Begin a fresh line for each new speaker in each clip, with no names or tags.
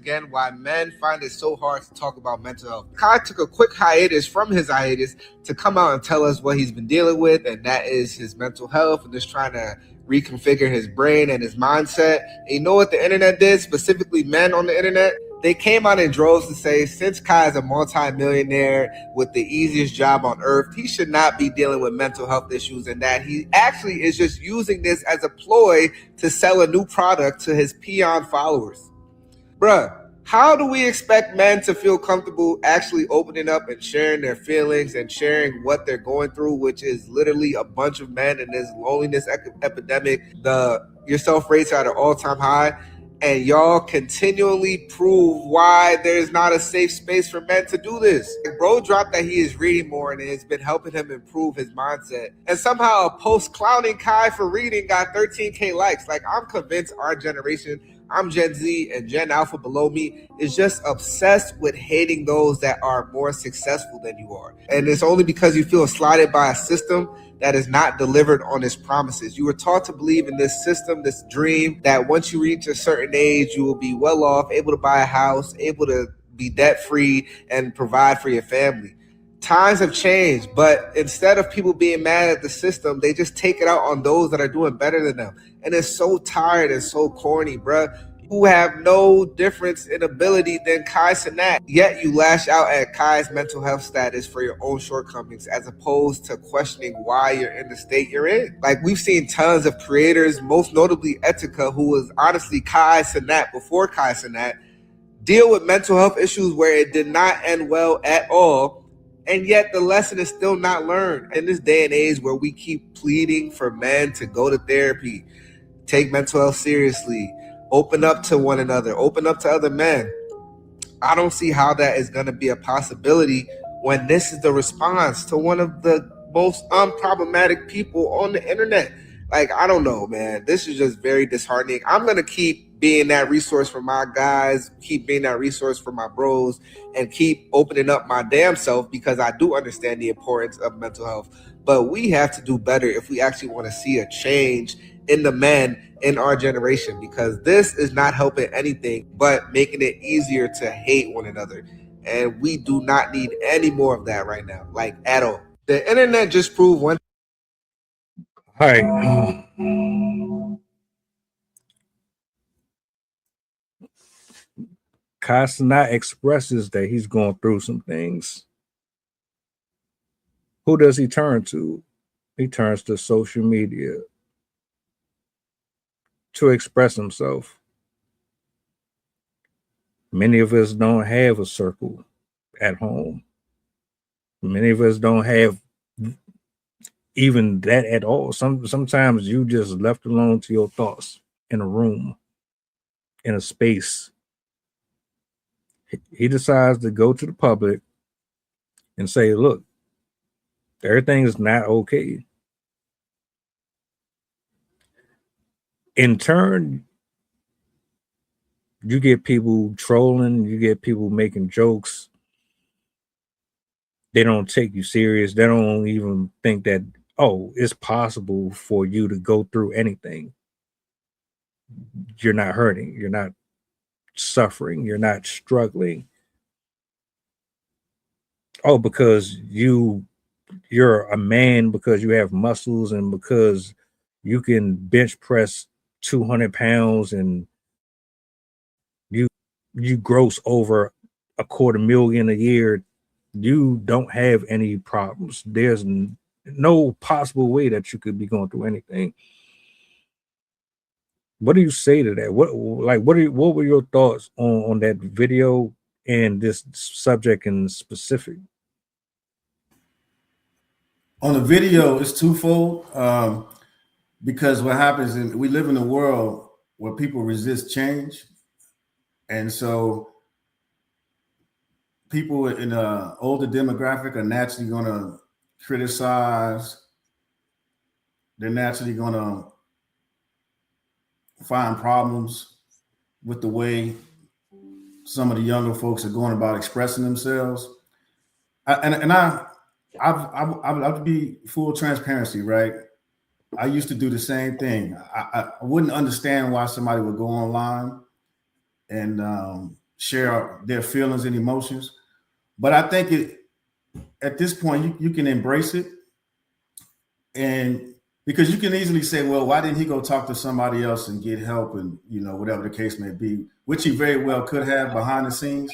again why men find it so hard to talk about mental health. Kai took a quick hiatus from his hiatus to come out and tell us what he's been dealing with, and that is his mental health and just trying to reconfigure his brain and his mindset. And you know what the internet did, specifically men on the internet? They came out in droves to say, since Kai is a multi-millionaire with the easiest job on earth, he should not be dealing with mental health issues, and that he actually is just using this as a ploy to sell a new product to his peon followers. Bruh, how do we expect men to feel comfortable actually opening up and sharing their feelings and sharing what they're going through, which is literally a bunch of men in this loneliness epidemic? The yourself rates are at an all-time high, and y'all continually prove why there's not a safe space for men to do this. Bro dropped that he is reading more and it's been helping him improve his mindset. And somehow a post clowning Kai for reading got 13K likes. Like, I'm convinced our generation, I'm Gen Z and Gen Alpha below me, is just obsessed with hating those that are more successful than you are. And it's only because you feel slighted by a system that is not delivered on its promises. You were taught to believe in this system, this dream, that once you reach a certain age, you will be well off, able to buy a house, able to be debt-free and provide for your family. Times have changed, but instead of people being mad at the system, they just take it out on those that are doing better than them. And it's so tired and so corny, bruh. Who have no difference in ability than Kai Cenat, yet you lash out at Kai's mental health status for your own shortcomings as opposed to questioning why you're in the state you're in. Like, we've seen tons of creators, most notably Etika, who was honestly Kai Cenat before Kai Cenat, deal with mental health issues where it did not end well at all, and yet the lesson is still not learned. In this day and age where we keep pleading for men to go to therapy, take mental health seriously, open up to one another, open up to other men, I don't see how that is going to be a possibility when this is the response to one of the most unproblematic people on the internet. Like, I don't know, man. This is just very disheartening. I'm going to keep being that resource for my guys, keep being that resource for my bros, and keep opening up my damn self, because I do understand the importance of mental health. But we have to do better if we actually want to see a change in the men in our generation, because this is not helping anything but making it easier to hate one another. And we do not need any more of that right now, like, at all. The internet just proved one.
All right. Castanet expresses that he's going through some things. Who does he turn to? He turns to social media to express himself. Many of us don't have a circle at home. Many of us don't have even that at all. Sometimes you just left alone to your thoughts in a room, in a space. He decides to go to the public and say, look, everything is not okay. In turn, you get people trolling, you get people making jokes. They don't take you serious. They don't even think that, oh, it's possible for you to go through anything. You're not hurting. You're not suffering. You're not struggling. Oh, because you're a man, because you have muscles, and because you can bench press 200 pounds and you gross over $250,000 a year, you don't have any problems. There's no possible way that you could be going through anything. What do you say to that? What were your thoughts on that video and this subject in specific?
On the video, it's twofold. Because what happens is we live in a world where people resist change. And so people in an older demographic are naturally going to criticize. They're naturally going to find problems with the way some of the younger folks are going about expressing themselves. I'll be full transparency, right? I used to do the same thing. I wouldn't understand why somebody would go online and share their feelings and emotions. But I think at this point you can embrace it, and because you can easily say, well, why didn't he go talk to somebody else and get help, and whatever the case may be, which he very well could have behind the scenes.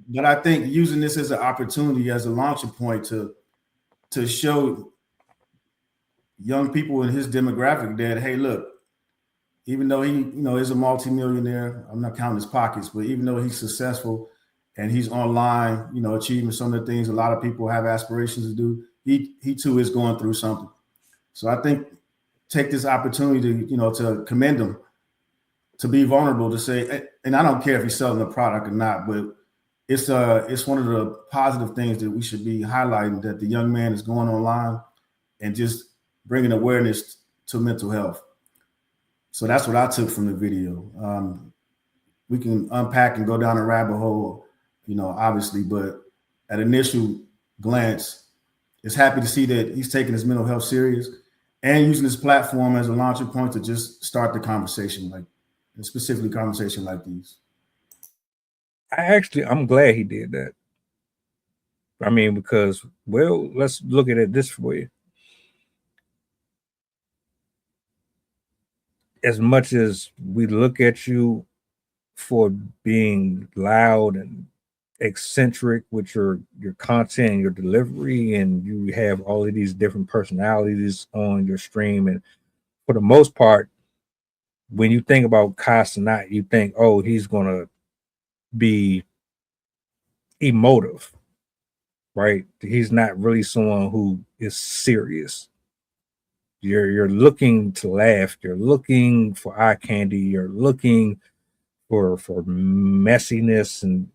But I think using this as an opportunity, as a launching point to show young people in his demographic that, hey, look, even though he is a multimillionaire, I'm not counting his pockets, but even though he's successful and he's online, achieving some of the things a lot of people have aspirations to do, he too is going through something. So I think take this opportunity to commend him, to be vulnerable, to say, and I don't care if he's selling a product or not, but it's one of the positive things that we should be highlighting, that the young man is going online and just bringing awareness to mental health. So that's what I took from the video. We can unpack and go down a rabbit hole, obviously, but at initial glance, it's happy to see that he's taking his mental health serious and using this platform as a launching point to just start the conversation, like specifically conversation like these.
I'm glad he did that. I mean, because, well, let's look at it this way. As much as we look at you for being loud and eccentric with your content and your delivery, and you have all of these different personalities on your stream, and for the most part, when you think about Cenats, you think, oh, he's gonna be emotive, right? He's not really someone who is serious. You're looking to laugh, you're looking for eye candy, you're looking for messiness, and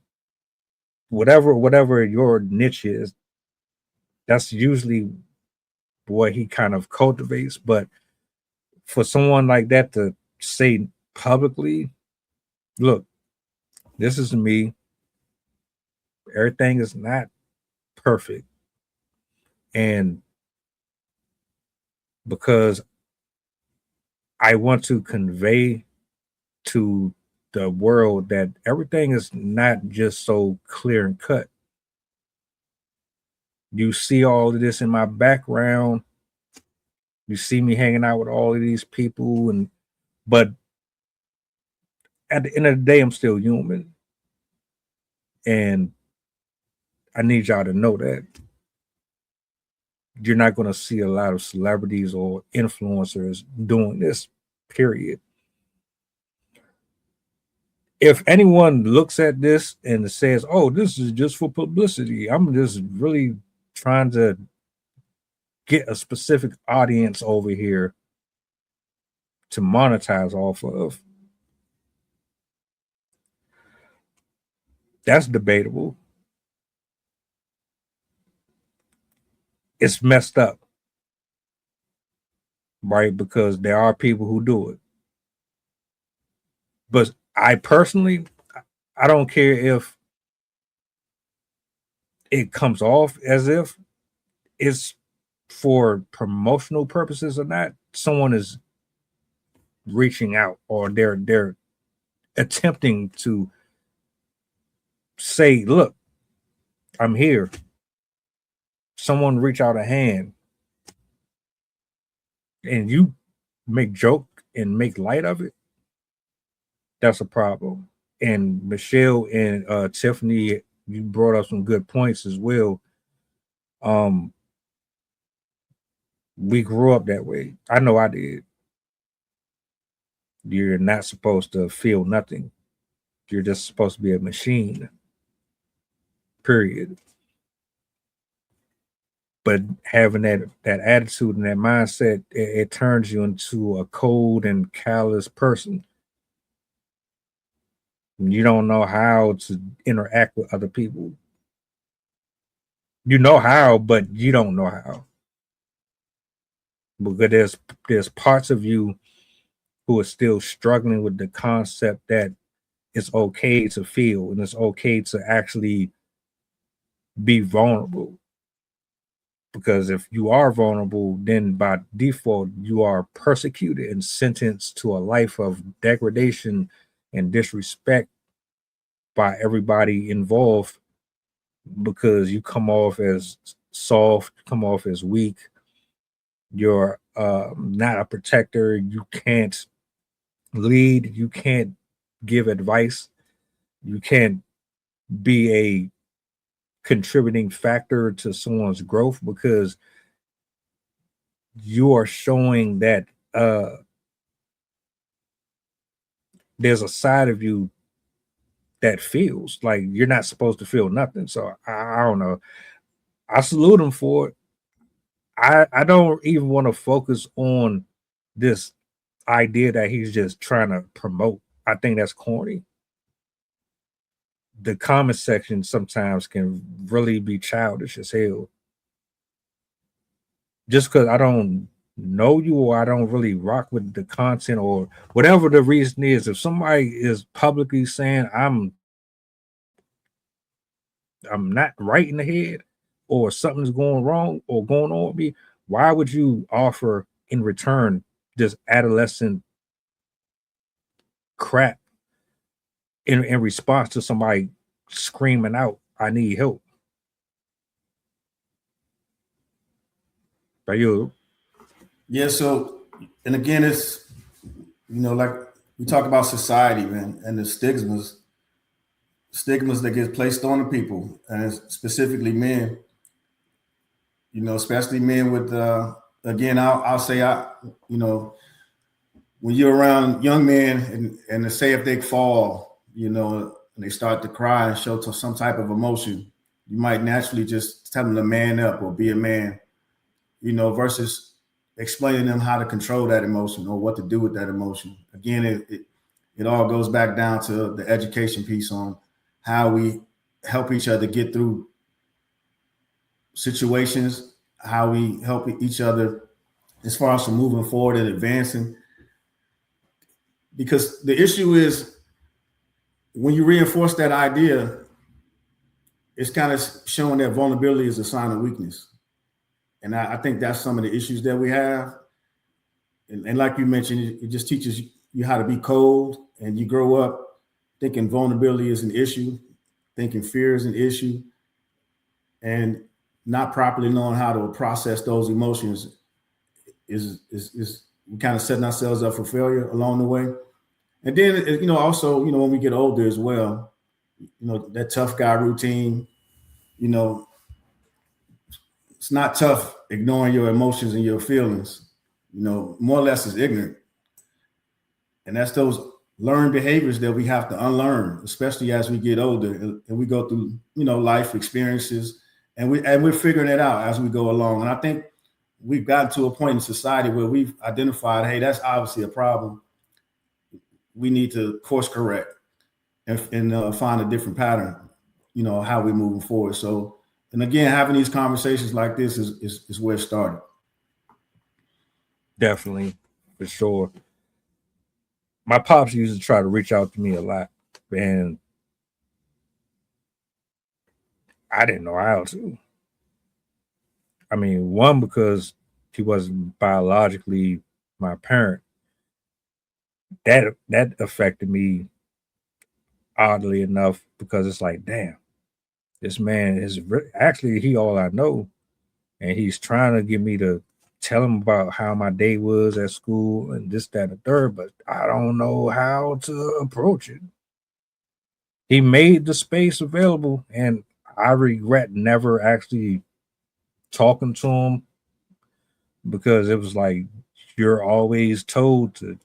whatever your niche is, that's usually what he kind of cultivates. But for someone like that to say publicly, look, this is me, everything is not perfect, and because I want to convey to the world that everything is not just so clear and cut. You see all of this in my background. You see me hanging out with all of these people, but at the end of the day, I'm still human. And I need y'all to know that you're not going to see a lot of celebrities or influencers doing this, period. If anyone looks at this and says, oh, this is just for publicity, I'm just really trying to get a specific audience over here to monetize off of, that's debatable. It's messed up, right? Because there are people who do it. But I personally, I don't care if it comes off as if it's for promotional purposes or not. Someone is reaching out, or they're attempting to say, look, I'm here. Someone reach out a hand, and you make joke and make light of it, that's a problem. And Michelle and Tiffany, you brought up some good points as well. We grew up that way. I know I did. You're not supposed to feel nothing. You're just supposed to be a machine. Period. But having that attitude and that mindset, it turns you into a cold and callous person. You don't know how to interact with other people. You know how, but you don't know how. Because there's parts of you who are still struggling with the concept that it's okay to feel and it's okay to actually be vulnerable. Because if you are vulnerable, then by default, you are persecuted and sentenced to a life of degradation and disrespect by everybody involved because you come off as soft, come off as weak. You're not a protector. You can't lead. You can't give advice. You can't be a contributing factor to someone's growth because you are showing that there's a side of you that feels like you're not supposed to feel nothing. So I don't know. I salute him for it. I don't even want to focus on this idea that he's just trying to promote. I think that's corny. The comment section sometimes can really be childish as hell. Just because I don't know you or I don't really rock with the content or whatever the reason is, if somebody is publicly saying I'm not right in the head or something's going wrong or going on with me, why would you offer in return this adolescent crap in response to somebody screaming out, I need help? Are you?
Yeah. So, and again, it's, like we talk about society, man, and the stigmas that get placed on the people, and specifically men. Especially men with, again, I'll say, when you're around young men and they say if they fall, and they start to cry and show some type of emotion, you might naturally just tell them to man up or be a man, versus explaining them how to control that emotion or what to do with that emotion. Again, it all goes back down to the education piece on how we help each other get through situations, how we help each other as far as moving forward and advancing. Because the issue is when you reinforce that idea, it's kind of showing that vulnerability is a sign of weakness. And I think that's some of the issues that we have. And like you mentioned, it just teaches you how to be cold, and you grow up thinking vulnerability is an issue, thinking fear is an issue, and not properly knowing how to process those emotions is we kind of setting ourselves up for failure along the way. And then, also, when we get older as well, that tough guy routine, it's not tough ignoring your emotions and your feelings, more or less is ignorant. And that's those learned behaviors that we have to unlearn, especially as we get older and we go through, life experiences, and we're figuring it out as we go along. And I think we've gotten to a point in society where we've identified, hey, that's obviously a problem. We need to course correct and find a different pattern, how we're moving forward. So, and again, having these conversations like this is where it started.
Definitely, for sure. My pops used to try to reach out to me a lot, and I didn't know how to. I mean, one, because he wasn't biologically my parent. That affected me oddly enough because it's like, damn, this man is actually he all I know, and he's trying to get me to tell him about how my day was at school and this, that, and the third, but I don't know how to approach it. He made the space available, and I regret never actually talking to him because it was like you're always told to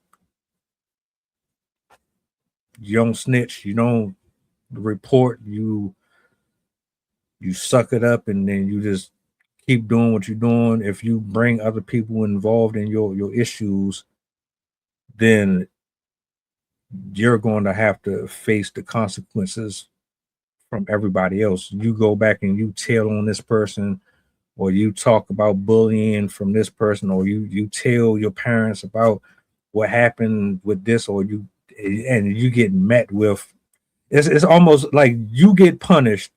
you don't snitch, you don't report, you suck it up, and then you just keep doing what you're doing. If you bring other people involved in your issues, then you're going to have to face the consequences from everybody else. You go back and you tell on this person, or you talk about bullying from this person, or you tell your parents about what happened with this, or you get met with it's almost like you get punished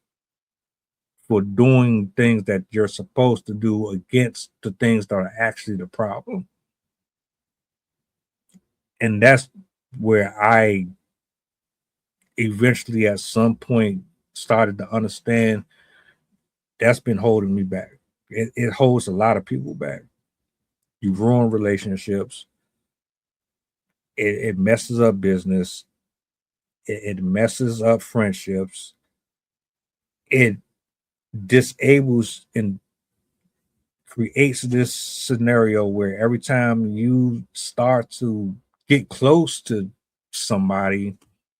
for doing things that you're supposed to do against the things that are actually the problem. And that's where I eventually at some point started to understand that's been holding me back. It holds a lot of people back. You ruin relationships. It messes up business. It messes up friendships. It disables and creates this scenario where every time you start to get close to somebody,